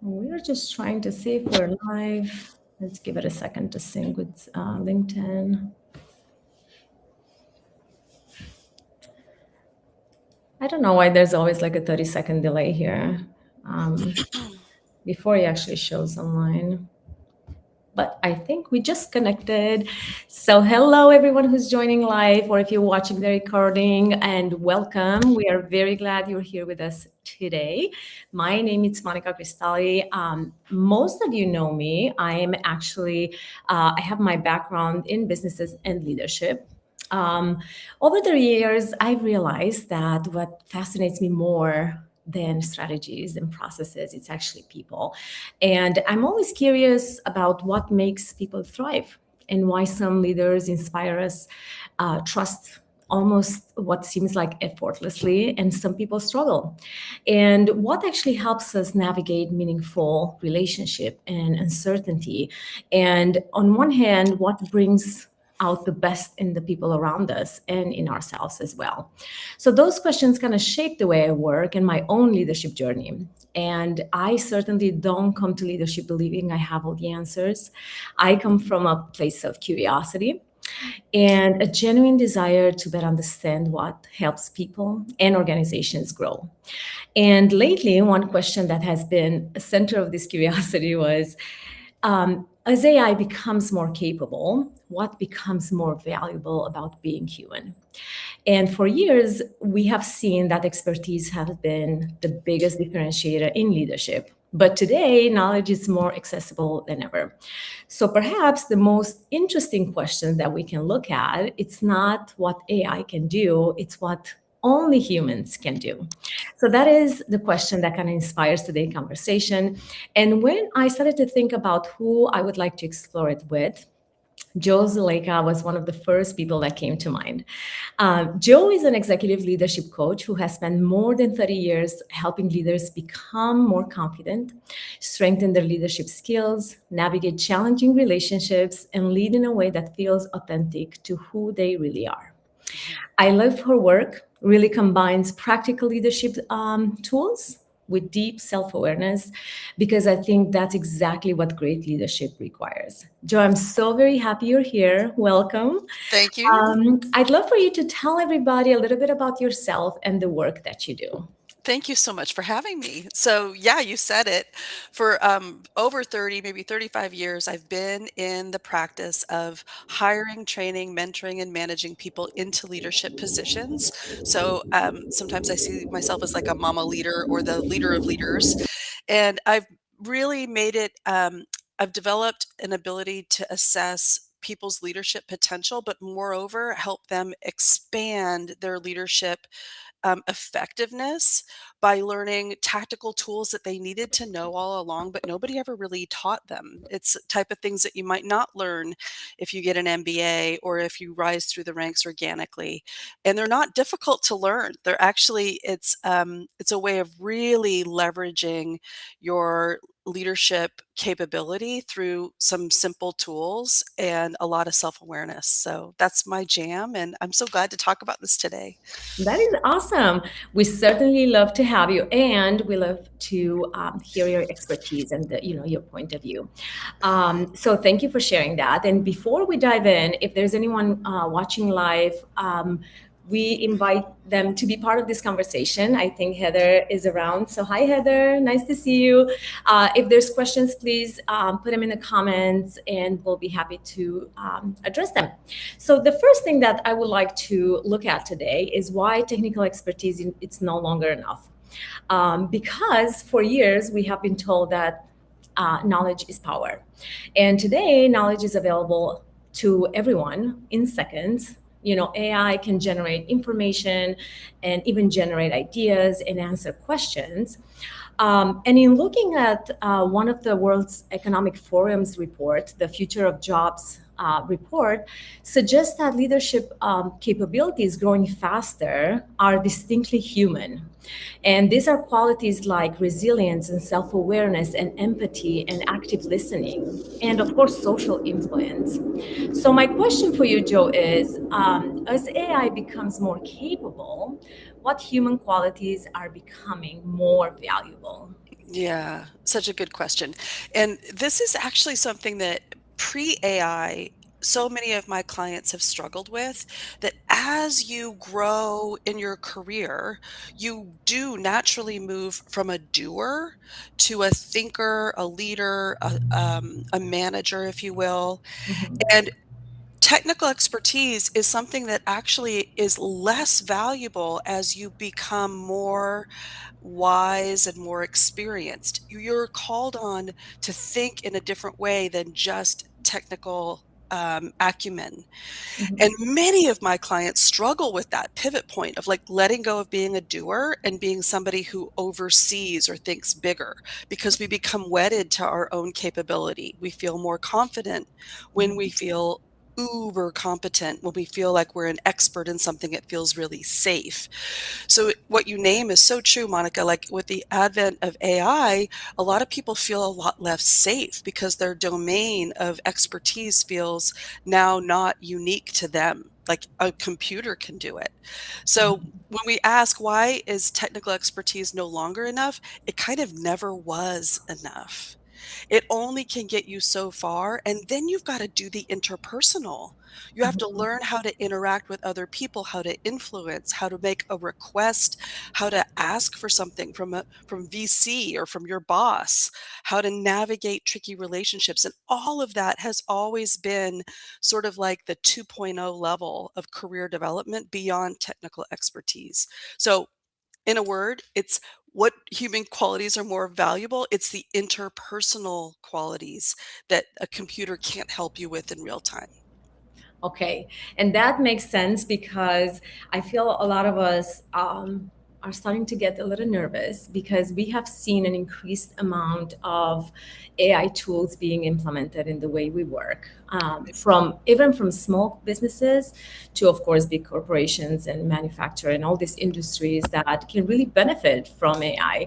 We're just trying to see if we're live. Let's give it a second to sync with LinkedIn. I don't know why there's always like a 30-second delay here before it actually shows online. But I think we just connected. So hello, everyone who's joining live, or if you're watching the recording, and welcome. We are very glad you're here with us today. My name is Monica Cristalli. Most of you know me. I am actually, I have my background in businesses and leadership. Over the years, I've realized that what fascinates me more than strategies and processes, it's actually people. And I'm always curious about what makes people thrive and why some leaders inspire us, trust almost what seems like effortlessly, and some people struggle. And what actually helps us navigate meaningful relationship and uncertainty. And on one hand, what brings out the best in the people around us and in ourselves as well. So those questions kind of shape the way I work and my own leadership journey. And I certainly don't come to leadership believing I have all the answers. I come from a place of curiosity and a genuine desire to better understand what helps people and organizations grow. And lately, one question that has been a center of this curiosity was, as AI becomes more capable, what becomes more valuable about being human? And for years, we have seen that expertise has been the biggest differentiator in leadership. But today, knowledge is more accessible than ever. So perhaps the most interesting question that we can look at, it's not what AI can do, it's what only humans can do. So that is the question that kind of inspires today's conversation. And when I started to think about who I would like to explore it with, Joe Zuleika was one of the first people that came to mind. Joe is an executive leadership coach who has spent more than 30 years helping leaders become more confident, strengthen their leadership skills, navigate challenging relationships, and lead in a way that feels authentic to who they really are. I love her work, really combines practical leadership tools with deep self-awareness, because I think that's exactly what great leadership requires. Joe, I'm so very happy you're here. Welcome. Thank you. I'd love for you to tell everybody a little bit about yourself and the work that you do. Thank you so much for having me. So, yeah, you said it. For over 30, maybe 35 years, I've been in the practice of hiring, training, mentoring, and managing people into leadership positions. So, sometimes I see myself as like a mama leader or the leader of leaders. And I've really made it, I've developed an ability to assess people's leadership potential, but moreover, help them expand their leadership effectiveness by learning tactical tools that they needed to know all along, but nobody ever really taught them. It's type of things that you might not learn if you get an MBA or if you rise through the ranks organically. And they're not difficult to learn. They're actually it's a way of really leveraging your leadership capability through some simple tools and a lot of self-awareness. So that's my jam, and I'm so glad to talk about this today. That is awesome. We certainly love to have you, and we love to hear your expertise and your point of view. So thank you for sharing that. And before we dive in, if there's anyone watching live, we invite them to be part of this conversation. I think Heather is around. So hi, Heather. Nice to see you. If there's questions, please put them in the comments and we'll be happy to address them. So the first thing that I would like to look at today is why technical expertise, it's no longer enough. Because for years, we have been told that knowledge is power. And today, knowledge is available to everyone in seconds. AI can generate information and even generate ideas and answer questions. And in looking at one of the World's Economic Forum's report, the Future of Jobs report, suggests that leadership capabilities growing faster are distinctly human. And these are qualities like resilience and self-awareness and empathy and active listening, and of course, social influence. So my question for you, Joe, is as AI becomes more capable, what human qualities are becoming more valuable? Yeah, such a good question. And this is actually something that pre-AI, so many of my clients have struggled with, that as you grow in your career, you do naturally move from a doer to a thinker, a leader, a manager, if you will. Mhm, And technical expertise is something that actually is less valuable as you become more wise and more experienced. You're called on to think in a different way than just technical acumen. mhm, And many of my clients struggle with that pivot point of like letting go of being a doer and being somebody who oversees or thinks bigger because we become wedded to our own capability. We feel more confident when we mhm, feel uber competent, when we feel like we're an expert in something, it feels really safe. So what you name is so true, Monica. Like with the advent of AI, a lot of people feel a lot less safe because their domain of expertise feels now not unique to them. Like a computer can do it. So mhm, when we ask why is technical expertise no longer enough, it kind of never was enough. It only can get you so far, and then you've got to do the interpersonal. You have to mhm, learn how to interact with other people, how to influence, how to make a request, how to ask for something from VC or from your boss, how to navigate tricky relationships. And all of that has always been sort of like the 2.0 level of career development beyond technical expertise. So in a word, it's what human qualities are more valuable. It's the interpersonal qualities that a computer can't help you with in real time. Okay. And that makes sense because I feel a lot of us are starting to get a little nervous because we have seen an increased amount of AI tools being implemented in the way we work, from even from small businesses to, of course, big corporations and manufacture and all these industries that can really benefit from AI.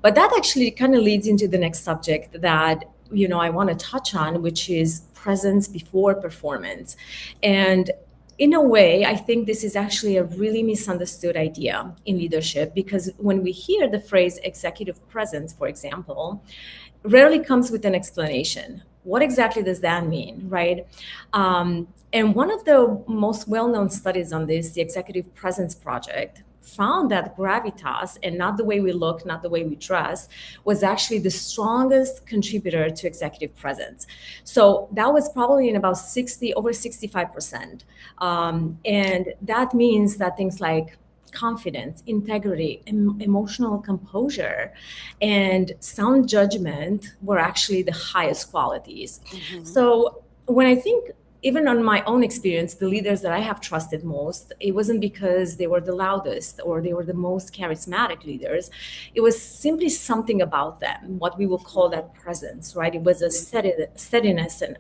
But that actually kind of leads into the next subject that I want to touch on, which is presence before performance. And in a way, I think this is actually a really misunderstood idea in leadership because when we hear the phrase executive presence, for example, rarely comes with an explanation. What exactly does that mean, right? And one of the most well known studies on this, the Executive Presence Project, found that gravitas, and not the way we look, not the way we dress, was actually the strongest contributor to executive presence. So that was probably in about 60, over 65%. And that means that things like confidence, integrity, emotional composure, and sound judgment were actually the highest qualities. Mhm. So when I think, even on my own experience, the leaders that I have trusted most, it wasn't because they were the loudest or they were the most charismatic leaders. It was simply something about them, what we will call Mhm. that presence, right? It was a steadiness and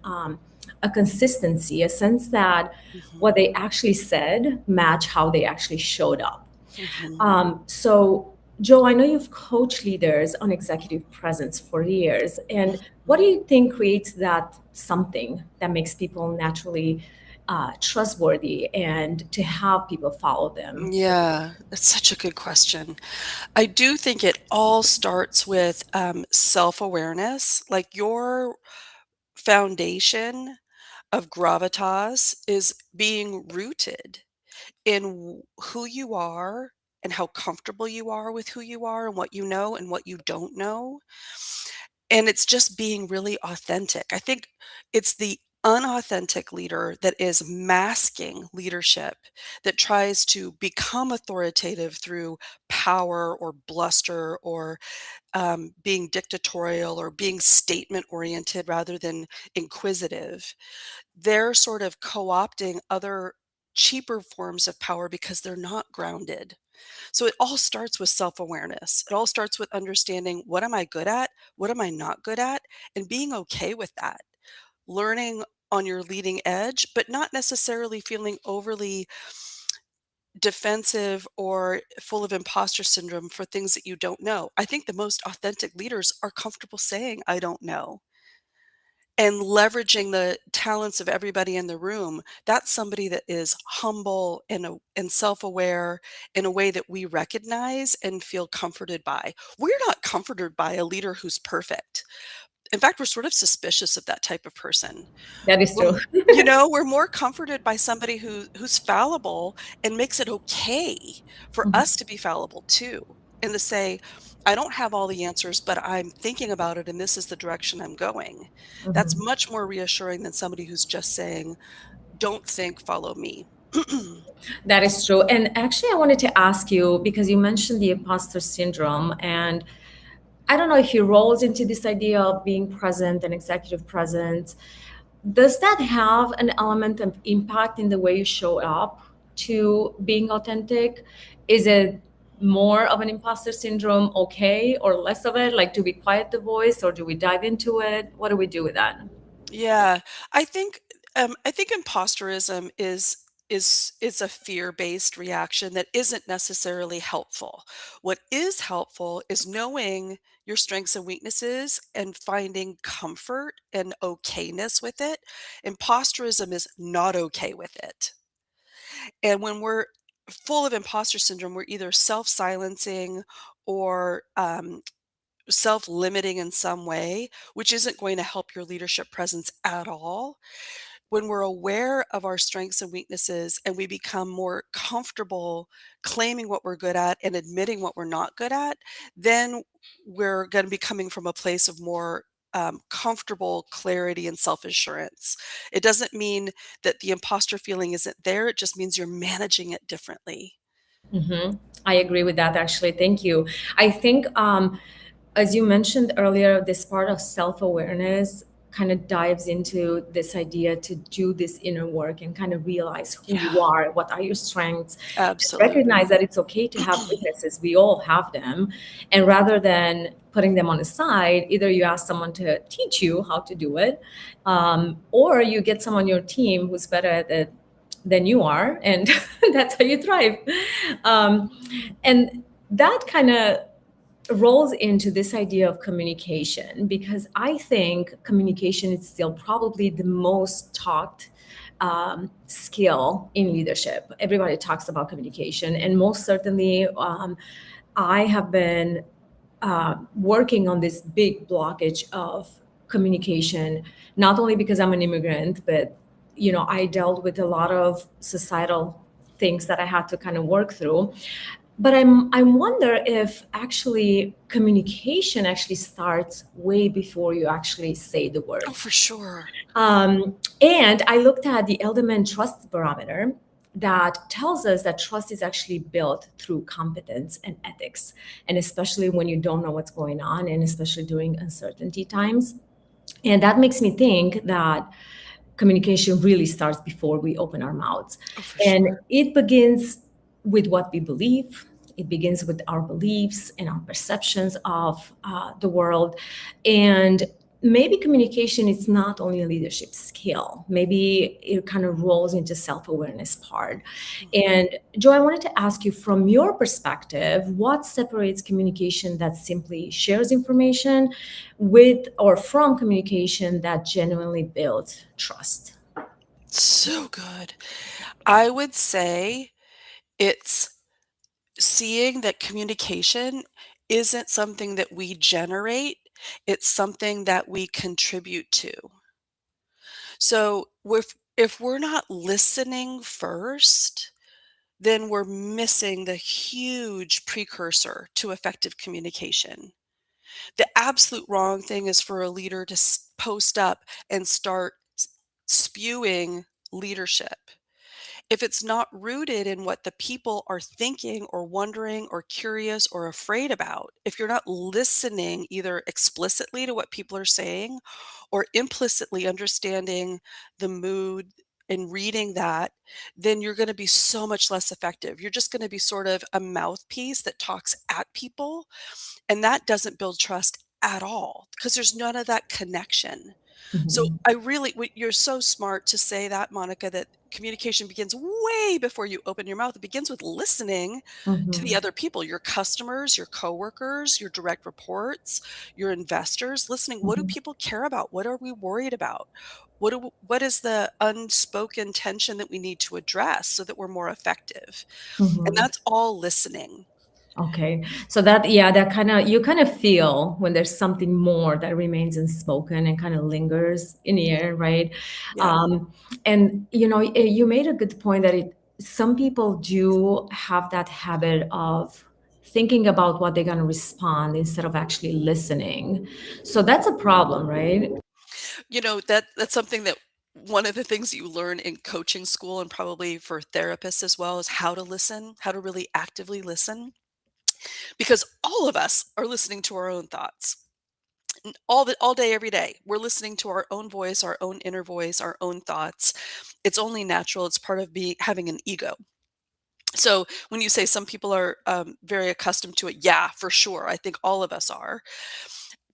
a consistency, a sense that what Mhm. they actually said match how they actually showed up. Mhm. So, Joe, I know you've coached leaders on executive presence for years. And what do you think creates that something that makes people naturally trustworthy and to have people follow them? Yeah, that's such a good question. I do think it all starts with self-awareness. Like your foundation of gravitas is being rooted in who you are and how comfortable you are with who you are and what you know and what you don't know. And it's just being really authentic. I think it's the unauthentic leader that is masking leadership, that tries to become authoritative through power or bluster or being dictatorial or being statement oriented rather than inquisitive. They're sort of co opting other cheaper forms of power because they're not grounded. So it all starts with self awareness. It all starts with understanding, what am I good at? What am I not good at? And being okay with that. Learning on your leading edge, but not necessarily feeling overly defensive or full of imposter syndrome for things that you don't know. I think the most authentic leaders are comfortable saying, I don't know. and leveraging the talents of everybody in the room, that's somebody that is humble and self-aware in a way that we recognize and feel comforted by. We're not comforted by a leader who's perfect. In fact, we're sort of suspicious of that type of person. That is We're true. m you know, we're more comforted by somebody who's fallible and makes it okay for Mhm, us to be fallible too, and to say, "I don't have all the answers, but I'm thinking about it, and this is the direction I'm going." That's mhm. much more reassuring than somebody who's just saying, "Don't think, follow me." That is true. And actually, I wanted to ask you because you mentioned the imposter syndrome, and I don't know if he rolls into this idea of being present and executive presence. Does that have an element of impact in the way you show up to being authentic? Is it more of an imposter syndrome, okay, or less of it? Like, do we quiet the voice or do we dive into it? What do we do with that? Yeah, I think I think imposterism is a fear-based reaction that isn't necessarily helpful. What is helpful is knowing your strengths and weaknesses and finding comfort and okayness with it. Imposterism is not okay with it. And when we're full of imposter syndrome, we're either self-silencing or self-limiting in some way, which isn't going to help your leadership presence at all. When we're aware of our strengths and weaknesses and we become more comfortable claiming what we're good at and admitting what we're not good at, then we're going to be coming from a place of more comfortable clarity and self assurance. It doesn't mean that the imposter feeling isn't there, it just means you're managing it differently. hmm I agree with that, actually. Thank you. I think, as you mentioned earlier, this part of self awareness kind of dives into this idea to do this inner work and kind of realize who you Yeah, are, what are your strengths, and recognize absolutely. that it's okay to have weaknesses. We all have them. And rather than putting them on the side, either you ask someone to teach you how to do it, or you get someone on your team who's better at it than you are, and that's how you thrive. Um, and that kind of rolls into this idea of communication because I think communication is still probably the most talked skill in leadership. Everybody talks about communication, and most certainly, I have been working on this big blockage of communication, not only because I'm an immigrant, but I dealt with a lot of societal things that I had to kind of work through. But I wonder if actually communication actually starts way before you actually say the Oh, words. for sure. And I looked at the Elderman Trust Barometer that tells us that trust is actually built through competence and ethics, and especially when you don't know what's going on, and especially during uncertainty times. And that makes me think that communication really starts before we open our mouths. Oh, for And sure. it begins with what we believe. It begins with our beliefs and our perceptions of the world. And maybe communication is not only a leadership skill. Maybe it kind of rolls into self-awareness part. Mhm. And Joe, I wanted to ask you from your perspective, what separates communication that simply shares information with or from communication that genuinely builds trust? So good. I would say it's seeing that communication isn't something that we generate, it's something that we contribute to. So if we're not listening first, then we're missing the huge precursor to effective communication. The absolute wrong thing is for a leader to post up and start spewing leadership. If it's not rooted in what the people are thinking or wondering or curious or afraid about, if you're not listening either explicitly to what people are saying or implicitly understanding the mood and reading that, then you're going to be so much less effective. You're just going to be sort of a mouthpiece that talks at people, and that doesn't build trust at all because there's none of that connection. So Mhm. I really you're so smart to say that, Monica, that communication begins way before you open your mouth. It begins with listening to the Mhm. other people, your customers, your coworkers, your direct reports, your investors, listening. What do Mhm. people care about? What are we worried about? What is the unspoken tension that we need to address so that we're more effective? And Mhm. that's all listening. Okay. So that, yeah, that kind of, you kind of feel when there's something more that remains unspoken and kind of lingers in the air, right? Yeah. Um, and you made a good point that some people do have that habit of thinking about what they're going to respond instead of actually listening. So that's a problem, right? That's something that one of the things you learn in coaching school and probably for therapists as well is how to listen, how to really actively listen, because all of us are listening to our own thoughts. All day every day. We're listening to our own voice, our own inner voice, our own thoughts. It's only natural. It's part of being having an ego. So when you say some people are very accustomed to it, yeah, for sure. I think all of us are.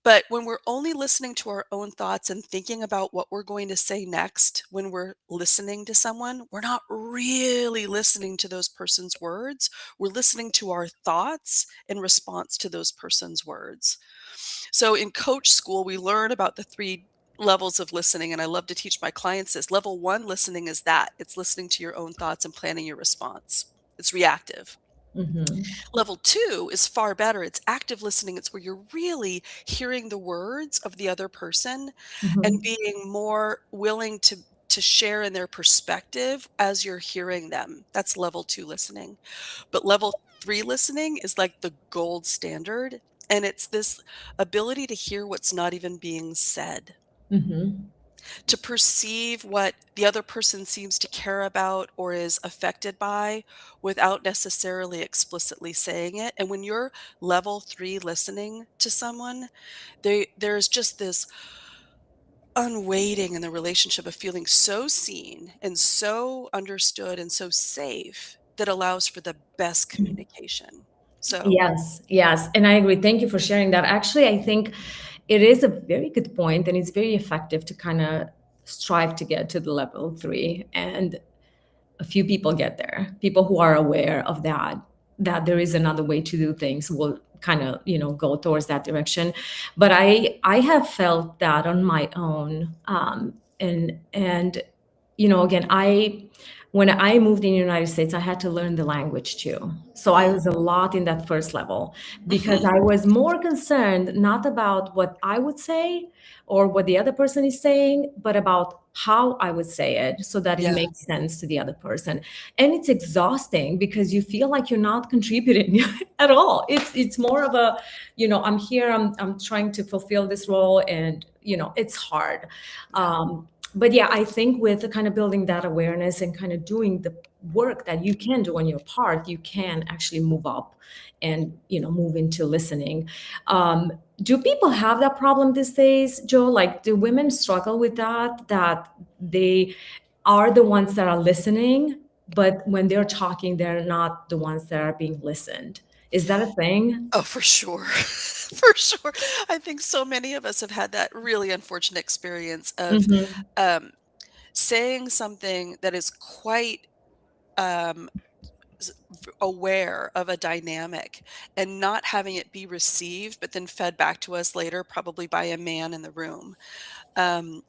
But when we're only listening to our own thoughts and thinking about what we're going to say next when we're listening to someone, we're not really listening to those person's words. We're listening to our thoughts in response to those person's words. So in coach school, we learn about the three levels of listening. And I love to teach my clients this. Level one listening is that it's listening to your own thoughts and planning your response. It's reactive. Mm-hmm. Level two is far better. It's active listening. It's where you're really hearing the words of the other person and Mm-hmm. being more willing to share in their perspective as you're hearing them. That's level two listening. But level three listening is like the gold standard. And it's this ability to hear what's not even being said, Mm-hmm. to perceive what the other person seems to care about or is affected by without necessarily explicitly saying it. And when you're level three listening to someone, there's just this unweighting in the relationship of feeling so seen and so understood and so safe that allows for the best communication. So, Yes, yes. And I agree. Thank you for sharing that. Actually, I think it is a very good point and it's very effective to kind of strive to get to the level three. And a few people get there. People who are aware of that there is another way to do things will kind of, go towards that direction. But I have felt that on my own. And again, I when I moved in the United States, I had to learn the language too. So I mm, was a lot in that first level because mhm, I was more concerned not about what I would say or what the other person is saying, but about how I would say it so that it yeah, makes sense to the other person. And it's exhausting because you feel like you're not contributing at all. It's more of a, I'm here, I'm trying to fulfill this role, and it's hard. yeah. But yeah, I think with the kind of building that awareness and kind of doing the work that you can do on your part, you can actually move up and move into listening. Do people have that problem these days, Joe? Like, do women struggle with that they are the ones that are listening, but when they're talking, they're not the ones that are being listened? Is that a thing? Oh, for sure. For sure. I think so many of us have had that really unfortunate experience of Hmm. um, saying something that is quite um, aware of a dynamic and not having it be received, but then fed back to us later, probably by a man in the room.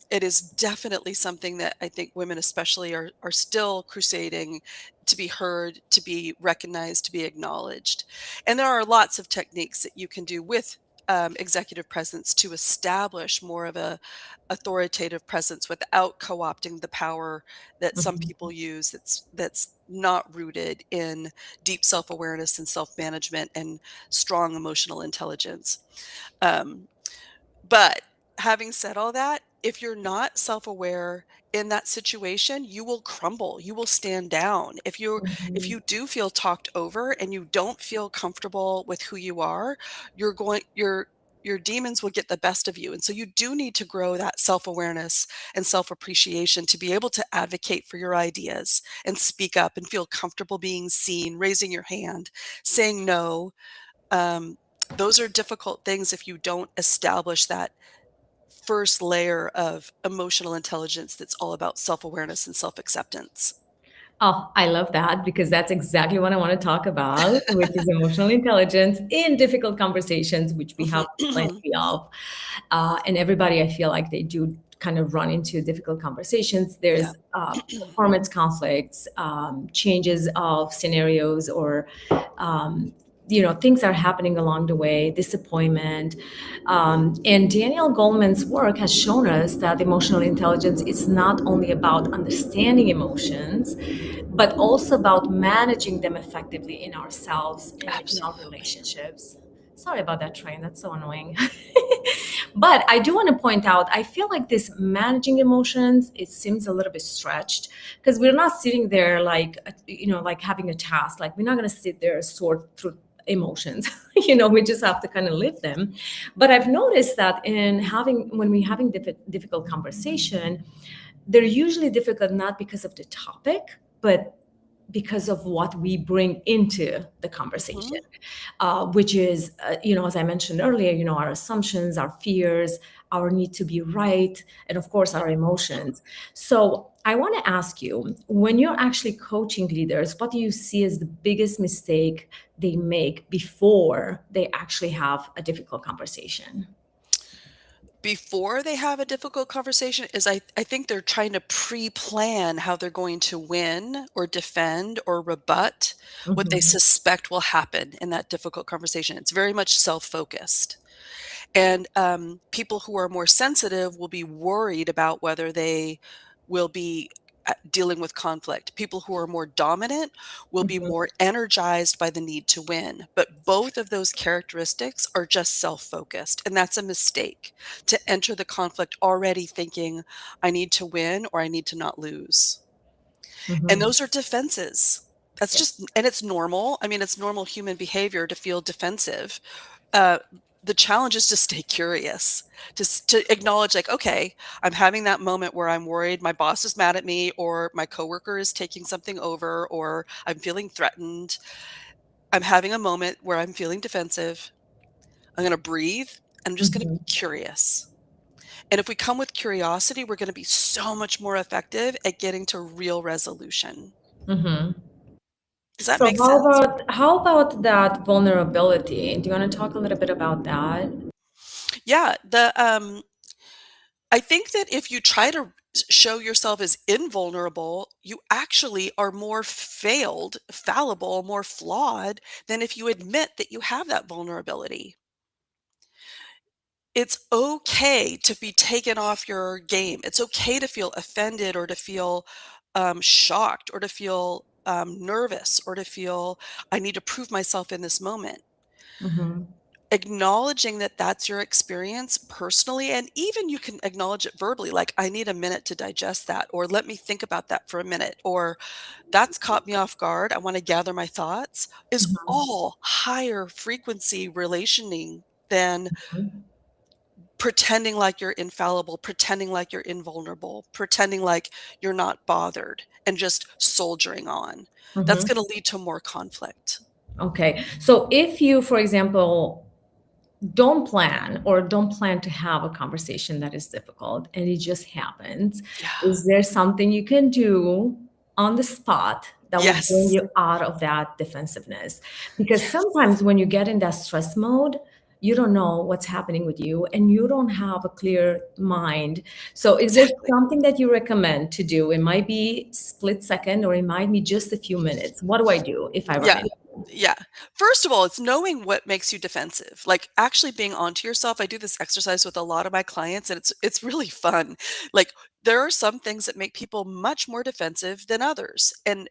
It is definitely something that I think women especially are still crusading to be heard, to be recognized, to be acknowledged. And there are lots of techniques that you can do with executive presence to establish more of a authoritative presence without co-opting the power that some people use that's not rooted in deep self-awareness and self-management and strong emotional intelligence. Um, but having said all that, if you're not self-aware in that situation, you will crumble. You will stand down. If Hmm. you do feel talked over and you don't feel comfortable with who you are, you're going your demons will get the best of you. And so you do need to grow that self-awareness and self-appreciation to be able to advocate for your ideas and speak up and feel comfortable being seen, raising your hand, saying no. um, those are difficult things if you don't establish that first layer of emotional intelligence that's all about self-awareness and self-acceptance. Oh, I love that because that's exactly what I want to talk about, which is emotional intelligence in difficult conversations, which we have Mhm. plenty of. And everybody, I feel like they do kind of run into difficult conversations. Yeah. There's performance conflicts, changes of scenarios, or things are happening along the way, disappointment. And Daniel Goleman's work has shown us that emotional intelligence is not only about understanding emotions, but also about managing them effectively in ourselves and in our Absolutely. relationships. Sorry about that train, that's so annoying. But I do want to point out, I feel like this managing emotions, it seems a little bit stretched because we're not sitting there like, like having a task. Like we're not going to sit there and sort through emotions. We just have to kind of live them. But I've noticed that when we're having difficult conversation, they're usually difficult not because of the topic, but because of what we bring into the conversation, Mhm. which is, as I mentioned earlier, our assumptions, our fears, our need to be right, and of course, our emotions. So I want to ask you, when you're actually coaching leaders, what do you see as the biggest mistake they make before they actually have a difficult conversation? Before they have a difficult conversation is I think they're trying to pre-plan how they're going to win or defend or rebut what they Hmm. suspect will happen in that difficult conversation. It's very much self-focused. And people who are more sensitive will be worried about whether they will be dealing with conflict. People who are more dominant will be Hmm. more energized by the need to win. But both of those characteristics are just self focused. And that's a mistake to enter the conflict already thinking, I need to win or I need to not lose. And Hmm. those are defenses. That's Yeah. just, and it's normal. I mean, it's normal human behavior to feel defensive. uh, the challenge is to stay curious, to acknowledge, like, okay, I'm having that moment where I'm worried my boss is mad at me, or my coworker is taking something over, or I'm feeling threatened. I'm having a moment where I'm feeling defensive. I'm going to breathe. I'm just going to be Hmm. curious. And if we come with curiosity, we're going to be so much more effective at getting to real resolution. Hmm. Does that So make sense? how about that vulnerability? Do you want to talk a little bit about that? Yeah. I think that if you try to show yourself as invulnerable, you actually are more failed, fallible, more flawed than if you admit that you have that vulnerability. It's okay to be taken off your game. It's okay to feel offended or to feel shocked or to feel nervous or to feel, I need to prove myself in this moment. Hmm. Acknowledging that that's your experience personally, and even you can acknowledge it verbally, like, I need a minute to digest that, or let me think about that for a minute, or that's caught me off guard, I want to gather my thoughts, is all higher frequency relationing than pretending like you're infallible, pretending like you're invulnerable, pretending like you're not bothered, and just soldiering on. That's Hmm. going to lead to more conflict. Okay. So if you, for example, don't plan to have a conversation that is difficult and it just happens, Yeah. is there something you can do on the spot that will bring Yes. you out of that defensiveness? Because Yes. sometimes when you get in that stress mode, you don't know what's happening with you and you don't have a clear mind. So is there Exactly. something that you recommend to do? It might be split second or it might be just a few minutes. What do I do if I run Yeah. into? Yeah. First of all, it's knowing what makes you defensive. Like actually being onto yourself. I do this exercise with a lot of my clients and it's really fun. Like there are some things that make people much more defensive than others. And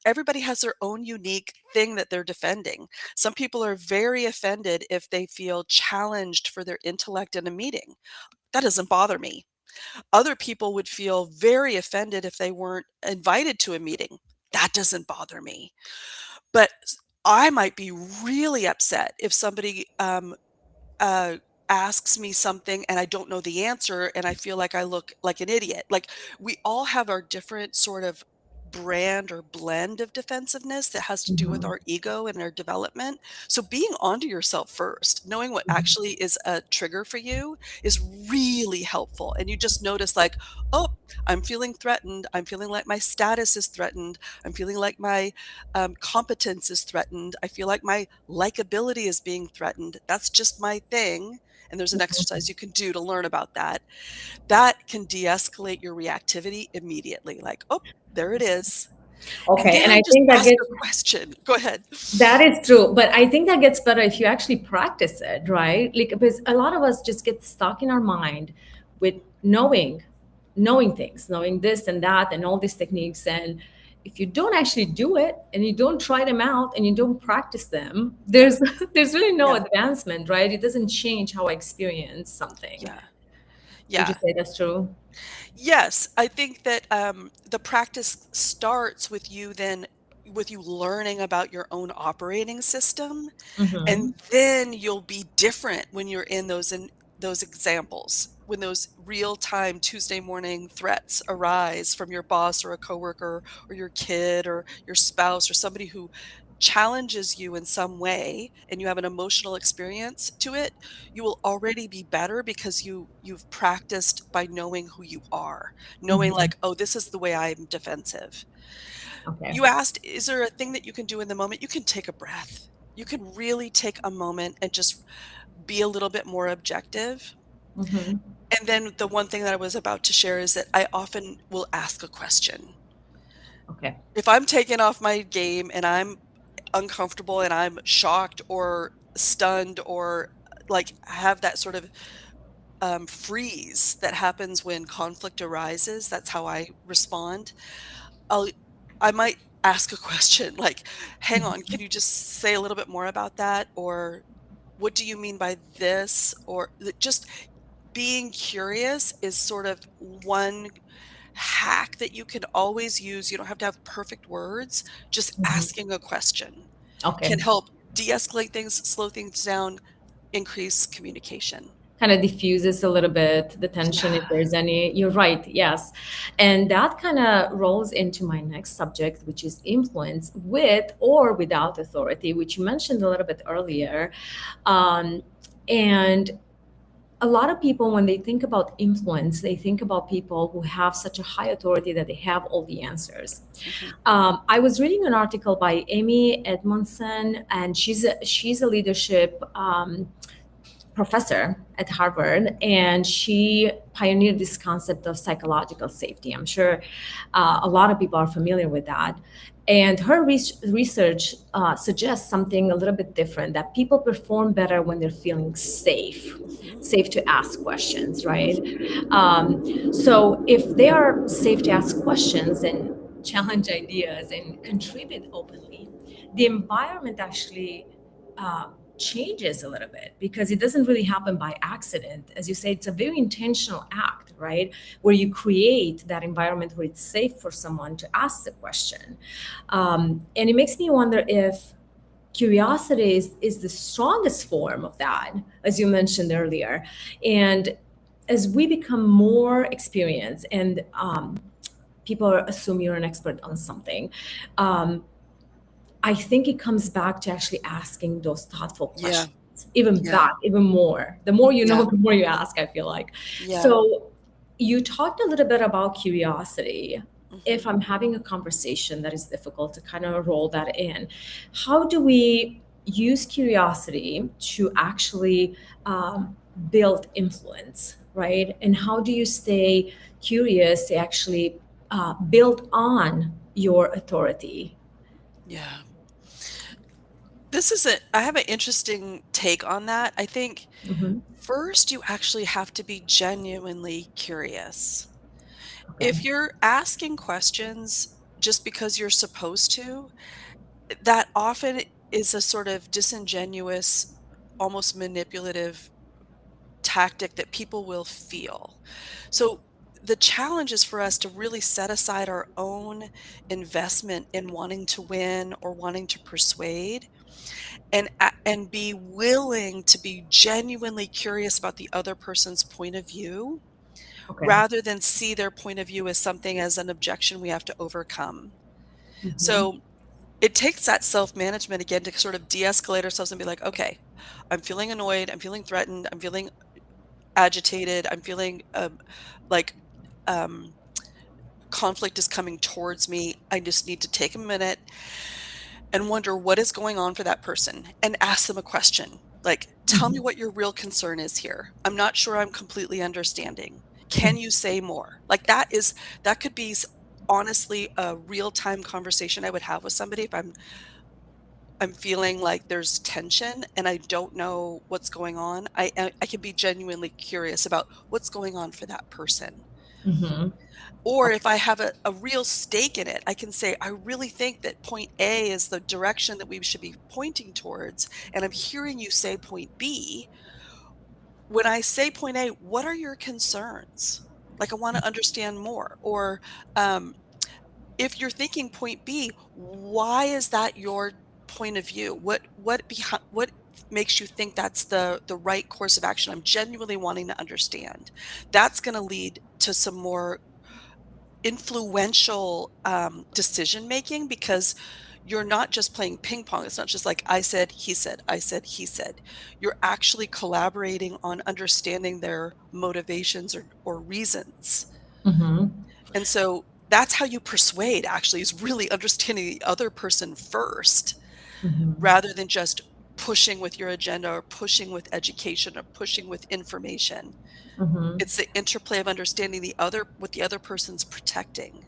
everybody has their own unique thing that they're defending. Some people are very offended if they feel challenged for their intellect in a meeting. That doesn't bother me. Other people would feel very offended if they weren't invited to a meeting. That doesn't bother me. But I might be really upset if somebody uh, asks me something and I don't know the answer and I feel like I look like an idiot. Like we all have our different sort of brand or blend of defensiveness that has to do with Mhm. our ego and our development. So being onto yourself first, knowing what Mhm. actually is a trigger for you is really helpful. And you just notice like, oh, I'm feeling threatened. I'm feeling like my status is threatened. I'm feeling like my competence is threatened. I feel like my likability is being threatened. That's just my thing. And there's an exercise you can do to learn about that. That can de-escalate your reactivity immediately. Like, oh, there it is. And Okay, and I then just think that ask gets a question. Go ahead. that is true, but I think that gets better if you actually practice it, right? Like because a lot of us just get stuck in our mind with knowing things, knowing this and that and all these techniques, and if you don't actually do it and you don't try them out and you don't practice them, Yeah. there's really no Yeah. advancement, right? It doesn't change how I experience something. Yeah. Would you Yeah. say that's true? Yes, I think that the practice starts with you then with you learning about your own operating system. And Mm-hmm. then you'll be different when you're in those examples. When those real-time Tuesday morning threats arise from your boss or a coworker or your kid or your spouse or somebody who challenges you in some way and you have an emotional experience to it, you will already be better because you've practiced by knowing who you are, knowing Mm-hmm. like, oh, this is the way I'm defensive. Okay. You asked, is there a thing that you can do in the moment? You can take a breath. You can really take a moment and just be a little bit more objective. Mm-hmm. And then the one thing that I was about to share is that I often will ask a question. Okay. If I'm taken off my game and I'm uncomfortable and I'm shocked or stunned or like have that sort of freeze that happens when conflict arises, that's how I respond. I'll I might ask a question like, "Hang on, can you just say a little bit more about that?" Or, "What do you mean by this?" Or just being curious is sort of one hack that you can always use. You don't have to have perfect words. Just Mm-hmm. asking a question can Okay. help de-escalate things, slow things down, increase communication. Kind of diffuses a little bit the tension if Yeah. there's any. You're right, yes. And that kind of rolls into my next subject, which is influence with or without authority, which you mentioned a little bit earlier. And a lot of people, when they think about influence, they think about people who have such a high authority that they have all the answers. Mhm. I was reading an article by Amy Edmondson, and she's a leadership professor at Harvard, and she pioneered this concept of psychological safety. I'm sure a lot of people are familiar with that. And her research suggests something a little bit different, that people perform better when they're feeling safe, Mhm. safe to ask questions, right? So if they are safe to ask questions and challenge ideas and contribute openly, the environment actually changes a little bit because it doesn't really happen by accident. As you say, it's a very intentional act, right? Where you create that environment where it's safe for someone to ask the question. And it makes me wonder if curiosity is the strongest form of that, as you mentioned earlier. And as we become more experienced and people assume you're an expert on something, um, I think it comes back to actually asking those thoughtful Yeah. questions, even Yeah. back, even more. The more you Yeah. know, the more you ask, I feel like. Yeah. So you talked a little bit about curiosity. If Mhm. I'm having a conversation that is difficult to kind of roll that in, how do we use curiosity to actually build influence, right? And how do you stay curious to actually build on your authority? Yeah. This is a I have an interesting take on that. I think Mhm. first you actually have to be genuinely curious. Okay. If you're asking questions just because you're supposed to, that often is a sort of disingenuous, almost manipulative tactic that people will feel. So the challenge is for us to really set aside our own investment in wanting to win or wanting to persuade and be willing to be genuinely curious about the other person's point of view Okay. rather than see their point of view as something as an objection we have to overcome. Mhm. So it takes that self-management again to sort of de-escalate ourselves and be like, okay, I'm feeling annoyed, I'm feeling threatened, I'm feeling agitated, I'm feeling like um, conflict is coming towards me. I just need to take a minute and wonder what is going on for that person and ask them a question. Like, tell me Mhm. what your real concern is here. I'm not sure I'm completely understanding. Can Mhm. you say more? Like that could be honestly a real-time conversation I would have with somebody if I'm feeling like there's tension and I don't know what's going on. I can be genuinely curious about what's going on for that person. Mhm. Or if I have a real stake in it, I can say, I really think that point A is the direction that we should be pointing towards. And I'm hearing you say point B. When I say point A, what are your concerns? Like, I want to understand more. Or um, if you're thinking point B, why is that your point of view? What makes you think that's the right course of action? I'm genuinely wanting to understand. That's going to lead to some more influential decision making because you're not just playing ping pong. It's not just like I said, he said, I said, he said. You're actually collaborating on understanding their motivations or reasons. Mhm. And so that's how you persuade, actually, is really understanding the other person first Mhm. rather than just pushing with your agenda or pushing with education or pushing with information. Mhm. It's the interplay of understanding the other what the other person's protecting.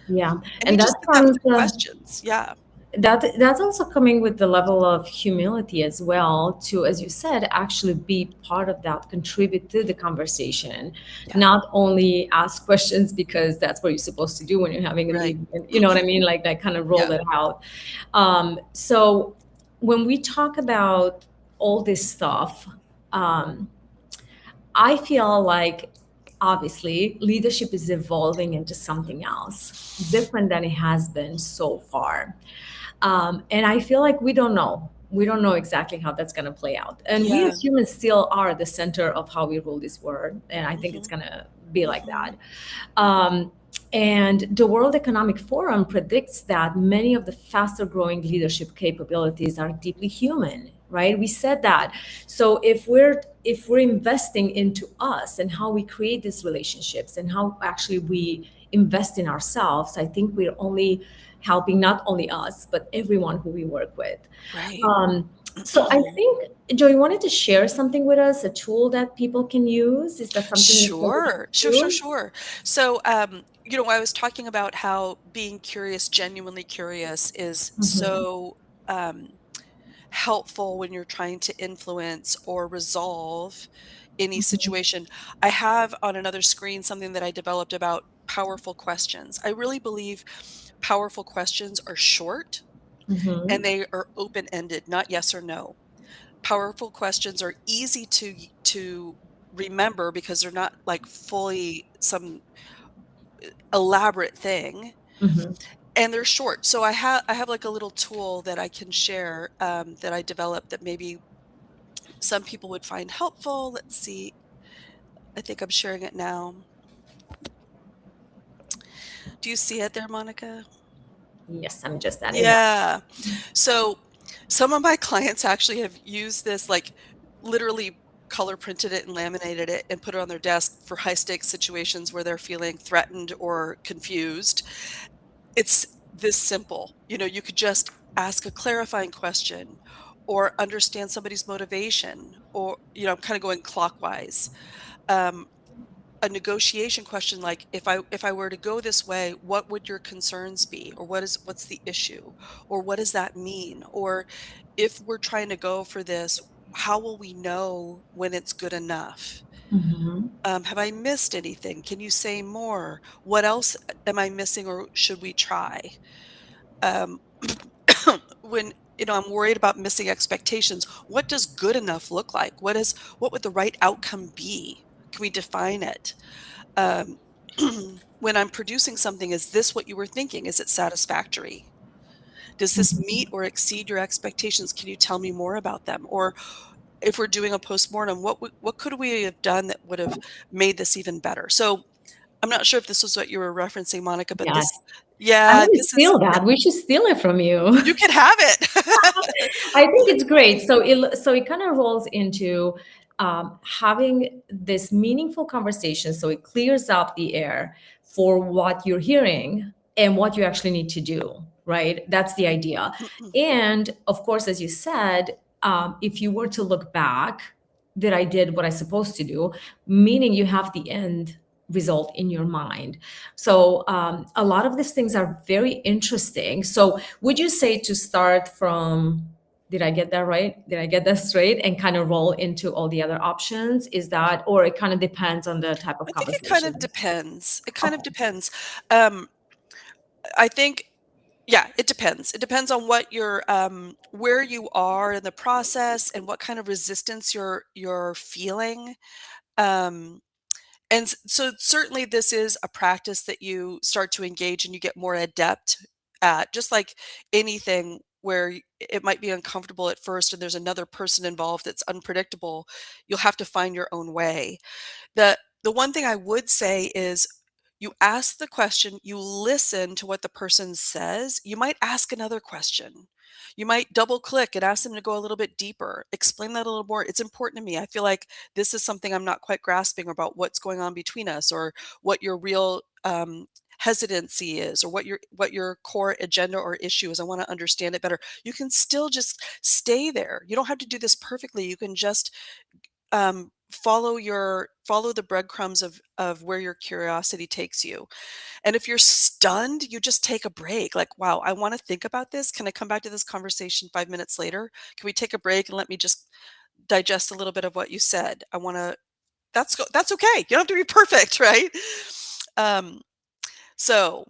Yeah, And you and that just did that with comes. the questions. Yeah. That's also coming with the level of humility as well to, as you said, actually be part of that, contribute to the conversation, Yeah. not only ask questions because that's what you're supposed to do when you're having a Right. meeting, you know what I mean, like that kind of roll Yeah. it out. So when we talk about all this stuff, um, I feel like obviously leadership is evolving into something else different than it has been so far. And I feel like we don't know. We don't know exactly how that's going to play out. And we Yeah. as humans still are the center of how we rule this world. And I think it's Mhm. going to be like Mhm. that. Um, and the World Economic Forum predicts that many of the faster growing leadership capabilities are deeply human, right? We said that. So if we're investing into us and how we create these relationships and how actually we invest in ourselves, I think we're only helping not only us, but everyone who we work with. Right. Um, so I think, Joe, you wanted to share something with us, a tool that people can use. Is that something you feel we should Sure. Sure, sure, do? sure. So, I was talking about how being curious, genuinely curious is Mhm. so, um, helpful when you're trying to influence or resolve any Mhm. situation. I have on another screen something that I developed about powerful questions. I really believe powerful questions are short and Mhm. they are open-ended, not yes or no. Powerful questions are easy to remember because they're not like fully some elaborate thing Mhm. and they're short. So I have like a little tool that I can share that I developed that maybe some people would find helpful. Let's see. I think I'm sharing it now. Do you see it there, Monica? Yes, I'm just adding that. Yeah. So some of my clients actually have used this, like literally color printed it and laminated it and put it on their desk for high stakes situations where they're feeling threatened or confused. It's this simple. You could just ask a clarifying question or understand somebody's motivation or, I'm kind of going clockwise. Um, a negotiation question like if I were to go this way, what would your concerns be? Or what's the issue? Or what does that mean? Or if we're trying to go for this, how will we know when it's good enough? Mhm. Have I missed anything? Can you say more? What else am I missing or should we try? Um, when I'm worried about missing expectations, what does good enough look like? What would the right outcome be? Can we define it? um, when I'm producing something, is this what you were thinking? Is it satisfactory? Does this Mhm. meet or exceed your expectations? Can you tell me more about them? Or if we're doing a postmortem, what could we have done that would have made this even better? So I'm not sure if this was what you were referencing, Monica, but this Yes. I Yeah, want to this is steal yeah, that. We should steal it from you. you can have it. I think it's great. So it kind of rolls into having this meaningful conversation. So it clears up the air for what you're hearing and what you actually need to do. Right. That's the idea. And of course, as you said, if you were to look back, that I did what I supposed to do, meaning you have the end result in your mind. So a lot of these things are very interesting. So would you say to start from, did I get that right? Did I get that straight? And kind of roll into all the other options? Is that, or it kind of depends on the type of I think it kind of conversation? depends. It kind of Okay. depends. Um, I think yeah, it depends. It depends on what where you are in the process and what kind of resistance you're feeling. Um, and so certainly this is a practice that you start to engage and you get more adept at, just like anything where it might be uncomfortable at first and there's another person involved that's unpredictable. You'll have to find your own way. The one thing I would say is you ask the question, you listen to what the person says. You might ask another question. You might double click and ask them to go a little bit deeper. Explain that a little more. It's important to me. I feel like this is something I'm not quite grasping about what's going on between us, or what your real hesitancy is, or what your core agenda or issue is. I want to understand it better. You can still just stay there. You don't have to do this perfectly. You can just follow the breadcrumbs of where your curiosity takes you. And if you're stunned, you just take a break. Like, wow, I want to think about this. Can I come back to this conversation 5 minutes later? Can we take a break and let me just digest a little bit of what you said? I want to. That's okay. You don't have to be perfect, right? Um, so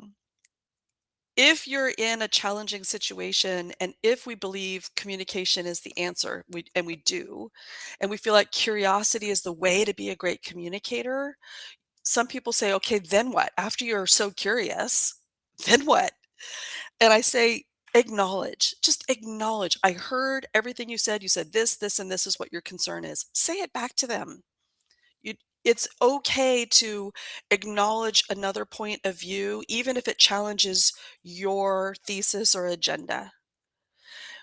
if you're in a challenging situation, and if we believe communication is the answer, we do, and we feel like curiosity is the way to be a great communicator, some people say, okay, then what? After you're so curious, then what? And I say, acknowledge, just acknowledge. I heard everything you said. You said this, and this is what your concern is. Say it back to them. You, it's okay to acknowledge another point of view, even if it challenges your thesis or agenda.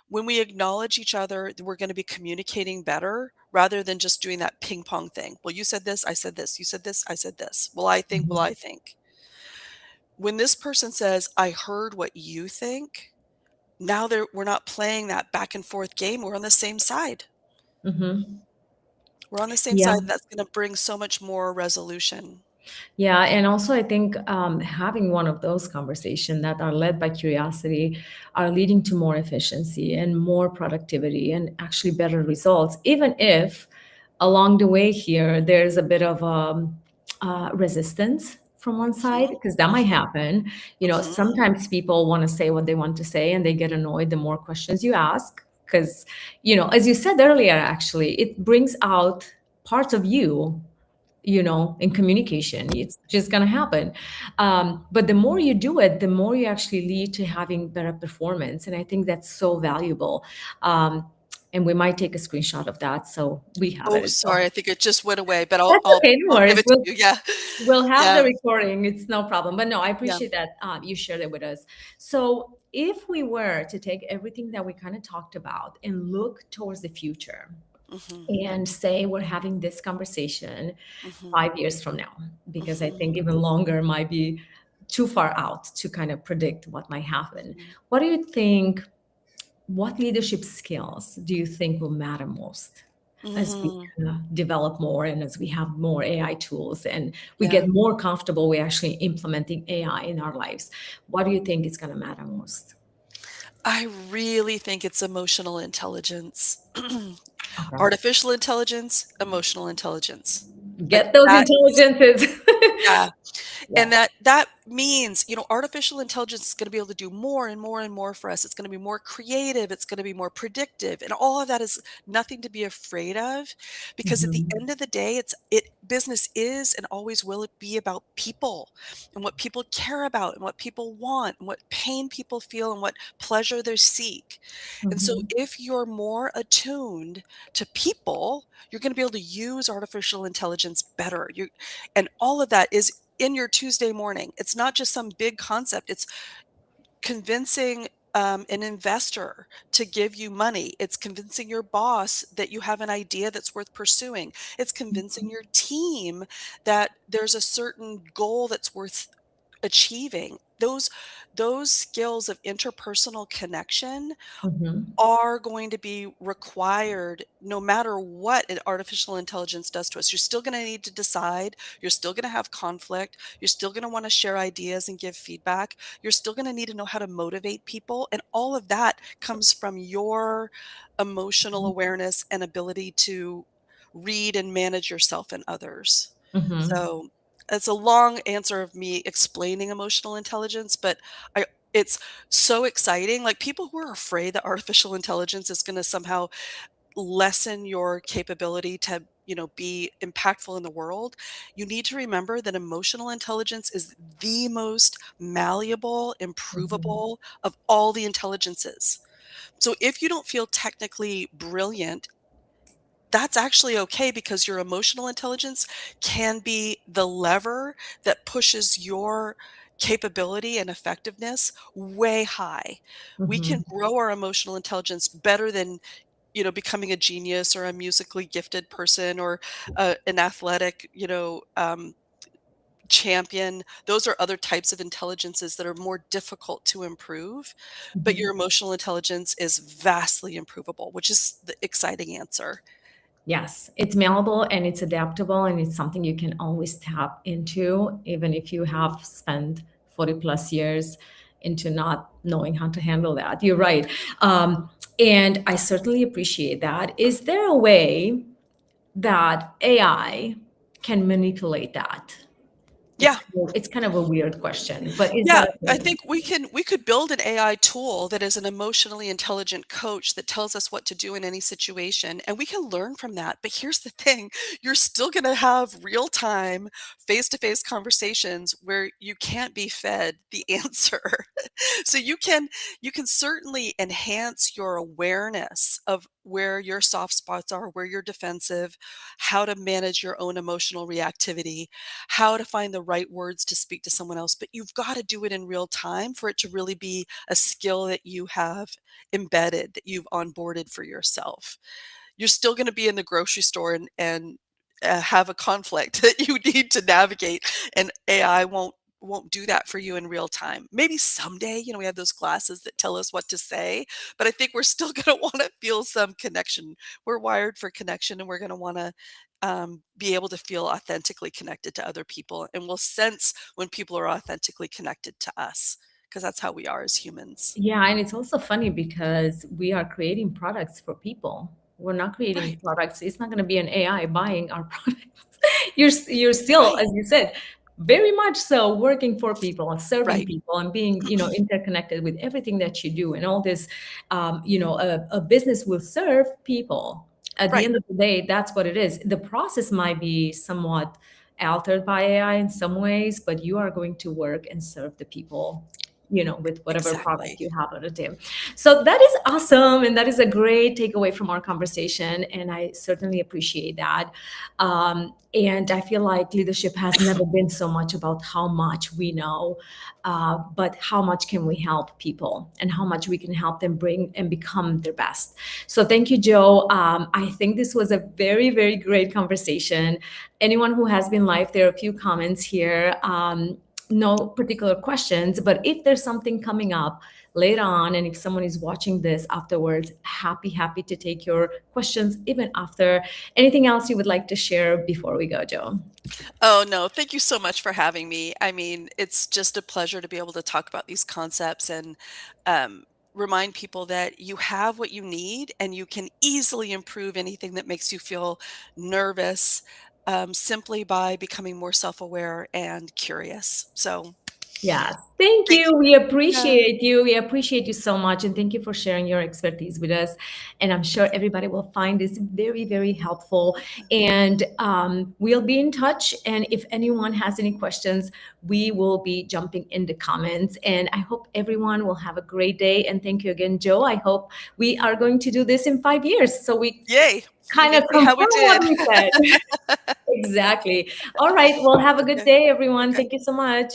When we acknowledge each other, we're going to be communicating better rather than just doing that ping pong thing. Well, you said this, I said this. You said this, I said this. Well, Mhm. I think. When this person says, I heard what you think, now we're not playing that back and forth game. We're on the same side. Mhm. We're on the same Yeah. side. That's going to bring so much more resolution. Yeah, and also I think having one of those conversations that are led by curiosity are leading to more efficiency and more productivity and actually better results, even if along the way here there's a bit of resistance from one side, Hmm. because that might Hmm. happen. Hmm. Sometimes people want to say what they want to say and they get annoyed the more questions you ask, because, as you said earlier, actually, it brings out parts of you in communication. It's just going to happen. But the more you do it, the more you actually lead to having better performance. And I think that's so valuable. And we might take a screenshot of that so we have it Oh, as sorry. well. I think it just went away, but That's okay, no I'll give worries. it to you. Yeah. We'll have the Yeah. recording. It's no problem. But no, I Yeah. appreciate that you shared it with us. So if we were to take everything that we kind of talked about and look towards the future Hmm. and say we're having this conversation Hmm. 5 years from now, because I Hmm. think even longer might be too far out to kind of predict what might happen. Hmm. What do you think? What leadership skills do you think will matter most as we Hmm. kind of develop more and as we have more AI tools and we Yeah. get more comfortable with actually implementing AI in our lives? What do you think is going to matter most? I really think it's emotional intelligence. Okay. Artificial intelligence, emotional intelligence. Like Get those that is intelligences. yeah. And Yeah. that means, artificial intelligence is going to be able to do more and more and more for us. It's going to be more creative. It's going to be more predictive. And all of that is nothing to be afraid of, because at the Mhm. end of the day, it business is and always will it be about people and what people care about and what people want and what pain people feel and what pleasure they seek. And so Mhm. if you're more attuned to people, you're going to be able to use artificial intelligence better. And all of that in your Tuesday morning. It's not just some big concept. It's convincing an investor to give you money. It's convincing your boss that you have an idea that's worth pursuing. It's convincing Mhm. your team that there's a certain goal that's worth achieving. Those skills of interpersonal connection Mhm. are going to be required no matter what an artificial intelligence does to us. You're still going to need to decide. You're still going to have conflict. You're still going to want to share ideas and give feedback. You're still going to need to know how to motivate people. And all of that comes from your emotional awareness and ability to read and manage yourself and others. Mhm. So it's a long answer of me explaining emotional intelligence, but it's so exciting. Like people who are afraid that artificial intelligence is going to somehow lessen your capability to, be impactful in the world, you need to remember that emotional intelligence is the most malleable, Mhm. improvable of all the intelligences. So if you don't feel technically brilliant, that's actually okay because your emotional intelligence can be the lever that pushes your capability and effectiveness way high. We can Mhm. grow our emotional intelligence better than, becoming a genius or a musically gifted person or an athletic, champion. Those are other types of intelligences that are more difficult to improve, but Mhm. your emotional intelligence is vastly improvable, which is the exciting answer. Yes, it's malleable and it's adaptable and it's something you can always tap into, even if you have spent 40 plus years into not knowing how to handle that. You're right. And I certainly appreciate that. Is there a way that AI can manipulate that? Yeah. It's kind of a weird question, but is Yeah, that a I thing? think we could build an AI tool that is an emotionally intelligent coach that tells us what to do in any situation, and we can learn from that. But here's the thing, you're still going to have real-time, face-to-face conversations where you can't be fed the answer. So you can certainly enhance your awareness of where your soft spots are, where you're defensive, how to manage your own emotional reactivity, how to find the right words to speak to someone else, but you've got to do it in real time for it to really be a skill that you have embedded, that you've onboarded for yourself. You're still going to be in the grocery store and have a conflict that you need to navigate, and AI won't do that for you in real time. Maybe someday, we have those glasses that tell us what to say, but I think we're still going to want to feel some connection. We're wired for connection, and we're going to want to be able to feel authentically connected to other people, and we'll sense when people are authentically connected to us because that's how we are as humans. Yeah, and it's also funny because we are creating products for people. We're not creating Right, products. It's not going to be an AI buying our products. You're still, right, as you said, very much so working for people, serving right. people, and being interconnected with everything that you do. And all this, a business will serve people. At the Right, end of the day, that's what it is. The process might be somewhat altered by AI in some ways, but you are going to work and serve the people, with whatever product exactly. you have on the team. So that is awesome. And that is a great takeaway from our conversation. And I certainly appreciate that. And I feel like leadership has never been so much about how much we know, but how much can we help people and how much we can help them bring and become their best. So thank you, Joe. I think this was a very, very great conversation. Anyone who has been live, there are a few comments here. No particular questions, but if there's something coming up later on, and if someone is watching this afterwards, happy to take your questions even after. Anything else you would like to share before we go, Joe? Oh, no, thank you so much for having me. I mean, it's just a pleasure to be able to talk about these concepts and um, remind people that you have what you need and you can easily improve anything that makes you feel nervous simply by becoming more self aware and curious. So, Yes. Thank Thank you. you. We Yeah. appreciate you. We appreciate you so much. And thank you for sharing your expertise with us. And I'm sure everybody will find this very, very helpful. And we'll be in touch. And if anyone has any questions, we will be jumping in the comments. And I hope everyone will have a great day. And thank you again, Joe. I hope we are going to do this in 5 years. So we Yay. We kind can of see how we confirm what did. we said. Exactly. All right. Well, have a good Okay. day, everyone. Okay. Thank you so much.